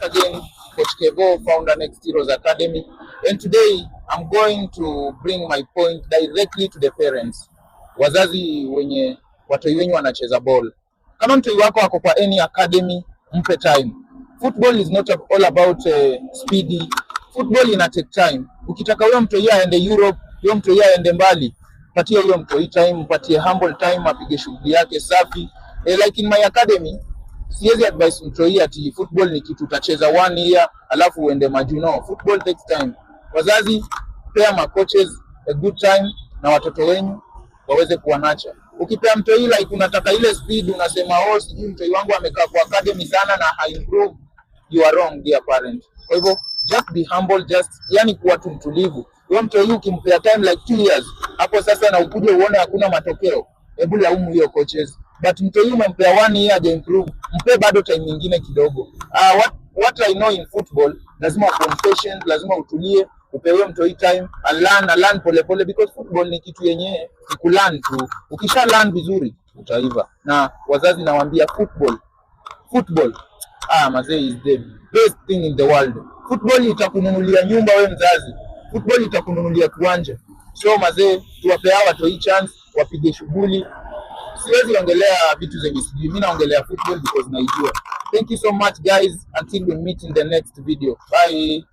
again, Coach Kevo, founder Next Heroes Academy, and today I'm going to bring my point directly to the parents. Wazazi wenye watoi wenyu wanacheza ball. Kama mtoi wako ako kwa any academy, mpe time. Football is not all about speedy. Football ina take time. Ukitaka huyo mtoi aende Europe, huyo mtoi aende mbali, patie huyo mtoi time, mpatie humble time, apige shughuli yake safi. Like in my academy, siwezi advise mtoi ati football ni kitu utacheza 1 year alafu uende majuno. Football takes time. Wazazi, pea ma coaches a good time na watoto wenyu waweze kuwa nacha. Ukipea mtoi like unataka ile speed, unasema oh sijui mtoi wangu amekaa kwa academy sana na ha improve, you are wrong dear parent. Kwa hivyo just be humble, just yani kuwa tu mtulivu. Huyo mtoi ukimpea time like 2 years, hapo sasa na ukuje uone hakuna matokeo, hebu laumu hiyo coaches. But mtoi umempea 1 year haja improve, mpe bado time nyingine kidogo. What I know in football, lazima uwe patient, lazima utulie, upewe mtoi time, learn pole pole, because football ni kitu yenyewe ni kulearn tu. Ukisha learn vizuri utaiva. Na wazazi nawaambia football mazee is the best thing in the world. Football itakununulia nyumba wewe mzazi. Football itakununulia kiwanja. So mazee, tuwape hawa watoi chance, wapige shughuli. Siwezi ongelea vitu zenye sijui, mimi naongelea football because naijua. Thank you so much guys, until we meet in the next video. Bye.